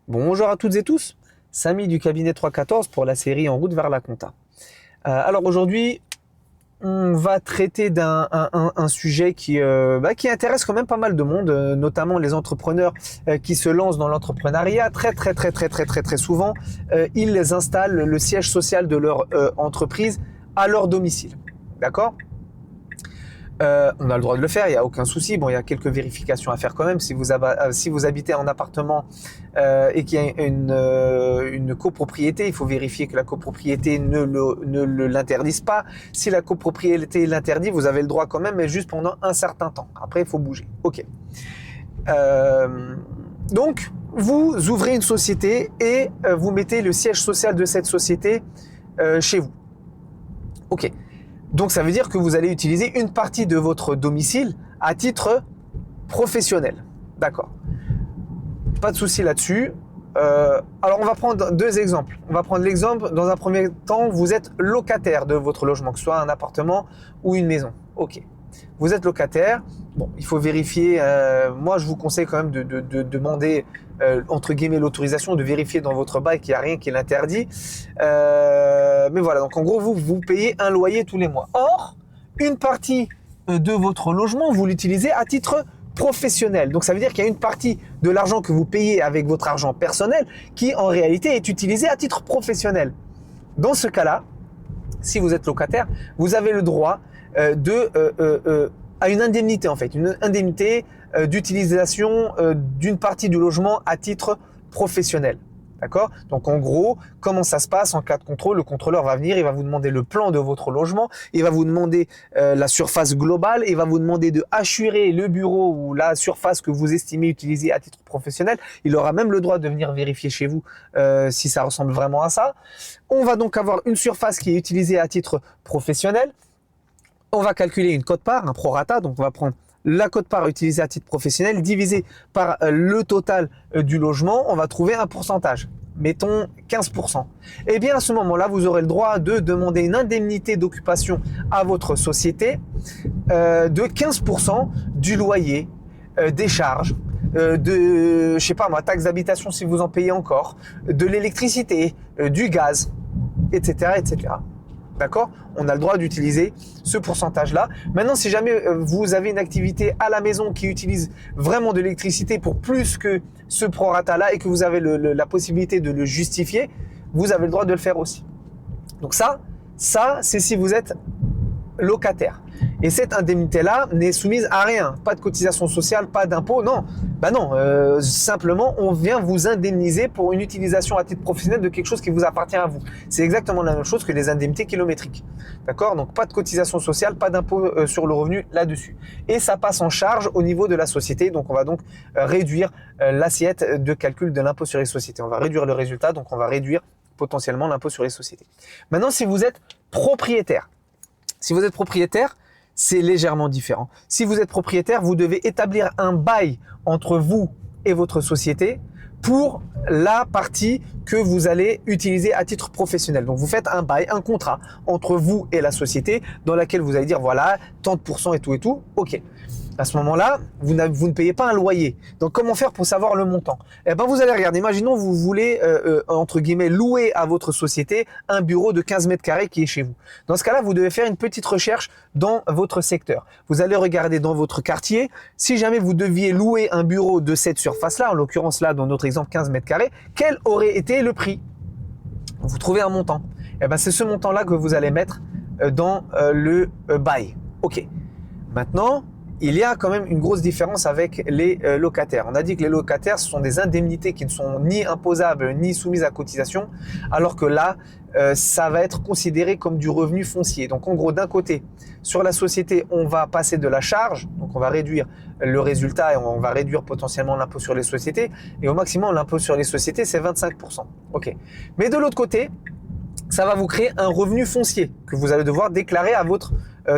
Bonjour à toutes et tous, Samy du cabinet 314 pour la série En route vers la compta. Alors aujourd'hui, on va traiter d'un sujet qui intéresse quand même pas mal de monde, notamment les entrepreneurs qui se lancent dans l'entrepreneuriat. Très souvent, ils installent le siège social de leur entreprise à leur domicile. D'accord ? On a le droit de le faire, il n'y a aucun souci. Bon, il y a quelques vérifications à faire quand même. Si vous habitez en appartement et qu'il y a une copropriété, il faut vérifier que la copropriété ne l'interdise pas. Si la copropriété l'interdit, vous avez le droit quand même, mais juste pendant un certain temps. Après, il faut bouger. Ok. Donc, vous ouvrez une société et vous mettez le siège social de cette société chez vous. Ok. Donc ça veut dire que vous allez utiliser une partie de votre domicile à titre professionnel. D'accord. Pas de souci là-dessus. Alors on va prendre deux exemples. On va prendre l'exemple, dans un premier temps, vous êtes locataire de votre logement, que ce soit un appartement ou une maison. Ok. Vous êtes locataire. Bon, il faut vérifier. Moi, je vous conseille quand même de demander entre guillemets l'autorisation, de vérifier dans votre bail qu'il n'y a rien qui l'interdit. Mais voilà, donc en gros, vous payez un loyer tous les mois. Or, une partie de votre logement, vous l'utilisez à titre professionnel. Donc ça veut dire qu'il y a une partie de l'argent que vous payez avec votre argent personnel qui en réalité est utilisé à titre professionnel. Dans ce cas-là, si vous êtes locataire, vous avez le droit à une indemnité en fait, une indemnité d'utilisation d'une partie du logement à titre professionnel. D'accord ? Donc en gros, comment ça se passe en cas de contrôle ? Le contrôleur va venir, il va vous demander le plan de votre logement, il va vous demander la surface globale, il va vous demander de assurer le bureau ou la surface que vous estimez utiliser à titre professionnel. Il aura même le droit de venir vérifier chez vous si ça ressemble vraiment à ça. On va donc avoir une surface qui est utilisée à titre professionnel. On va calculer une quote-part, un prorata, donc on va prendre la quote-part utilisée à titre professionnel divisé par le total du logement, on va trouver un pourcentage. Mettons 15%. Et bien à ce moment-là, vous aurez le droit de demander une indemnité d'occupation à votre société de 15% du loyer, des charges, de, je sais pas moi, taxes d'habitation si vous en payez encore, de l'électricité, du gaz, etc., etc. D'accord ? On a le droit d'utiliser ce pourcentage-là. Maintenant, si jamais vous avez une activité à la maison qui utilise vraiment de l'électricité pour plus que ce prorata-là et que vous avez la possibilité de le justifier, vous avez le droit de le faire aussi. Donc ça c'est si vous êtes locataire. Et cette indemnité-là n'est soumise à rien. Pas de cotisation sociale, pas d'impôt, non. Simplement, on vient vous indemniser pour une utilisation à titre professionnel de quelque chose qui vous appartient à vous. C'est exactement la même chose que les indemnités kilométriques. D'accord ? Donc, pas de cotisation sociale, pas d'impôt sur le revenu là-dessus. Et ça passe en charge au niveau de la société. Donc, on va donc réduire l'assiette de calcul de l'impôt sur les sociétés. On va réduire le résultat, donc on va réduire potentiellement l'impôt sur les sociétés. Maintenant, si vous êtes propriétaire, c'est légèrement différent. Si vous êtes propriétaire, vous devez établir un bail entre vous et votre société pour la partie que vous allez utiliser à titre professionnel. Donc, vous faites un bail, un contrat entre vous et la société dans laquelle vous allez dire voilà, tant de pourcents et tout. Ok. À ce moment-là, vous ne payez pas un loyer. Donc, comment faire pour savoir le montant ? Eh ben, vous allez regarder. Imaginons, vous voulez, entre guillemets, louer à votre société un bureau de 15 mètres carrés qui est chez vous. Dans ce cas-là, vous devez faire une petite recherche dans votre secteur. Vous allez regarder dans votre quartier. Si jamais vous deviez louer un bureau de cette surface-là, en l'occurrence là, dans notre exemple 15 mètres carrés, quel aurait été le prix ? Vous trouvez un montant. Eh ben, c'est ce montant-là que vous allez mettre dans le bail. Ok. Maintenant, il y a quand même une grosse différence avec les locataires. On a dit que les locataires, ce sont des indemnités qui ne sont ni imposables ni soumises à cotisation, alors que là, ça va être considéré comme du revenu foncier. Donc en gros, d'un côté, sur la société, on va passer de la charge, donc on va réduire le résultat et on va réduire potentiellement l'impôt sur les sociétés. Et au maximum, l'impôt sur les sociétés, c'est 25%. Ok. Mais de l'autre côté, ça va vous créer un revenu foncier que vous allez devoir déclarer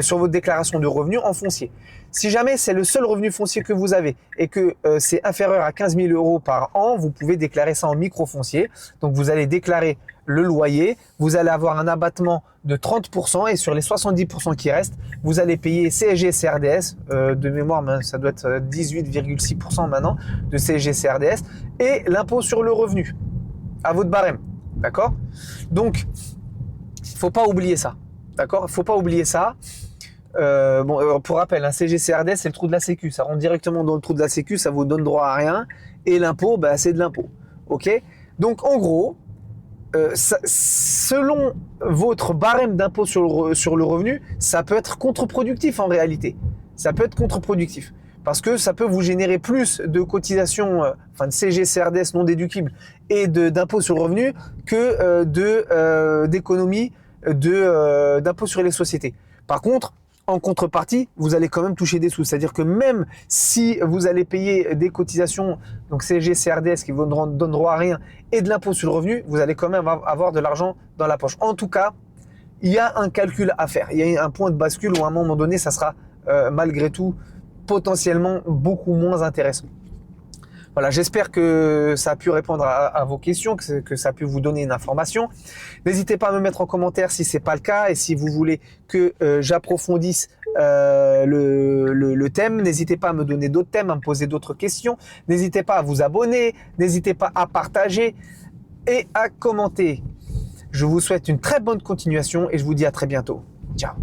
sur votre déclaration de revenus en foncier. Si jamais c'est le seul revenu foncier que vous avez et que c'est inférieur à 15 000 € par an, vous pouvez déclarer ça en micro-foncier. Donc, vous allez déclarer le loyer, vous allez avoir un abattement de 30% et sur les 70% qui restent, vous allez payer CSG CRDS, de mémoire, ça doit être 18,6% maintenant de CSG CRDS et l'impôt sur le revenu à votre barème. D'accord? Donc, il ne faut pas oublier ça. D'accord? Il ne faut pas oublier ça. Pour rappel, un CSG CRDS, c'est le trou de la Sécu. Ça rentre directement dans le trou de la Sécu, ça vous donne droit à rien. Et l'impôt, c'est de l'impôt. Ok? Donc, en gros, selon votre barème d'impôt sur le revenu, ça peut être contre-productif en réalité. Ça peut être contre-productif parce que ça peut vous générer plus de cotisations, de CSG, CRDS non déductibles et d'impôt sur le revenu que d'économies d'impôt sur les sociétés. Par contre, en contrepartie, vous allez quand même toucher des sous. C'est-à-dire que même si vous allez payer des cotisations, donc CSG, CRDS qui vous donnent droit à rien, et de l'impôt sur le revenu, vous allez quand même avoir de l'argent dans la poche. En tout cas, il y a un calcul à faire. Il y a un point de bascule où à un moment donné, ça sera malgré tout potentiellement beaucoup moins intéressant. Voilà, j'espère que ça a pu répondre à vos questions, que ça a pu vous donner une information. N'hésitez pas à me mettre en commentaire si c'est pas le cas et si vous voulez que j'approfondisse le thème. N'hésitez pas à me donner d'autres thèmes, à me poser d'autres questions. N'hésitez pas à vous abonner, n'hésitez pas à partager et à commenter. Je vous souhaite une très bonne continuation et je vous dis à très bientôt. Ciao.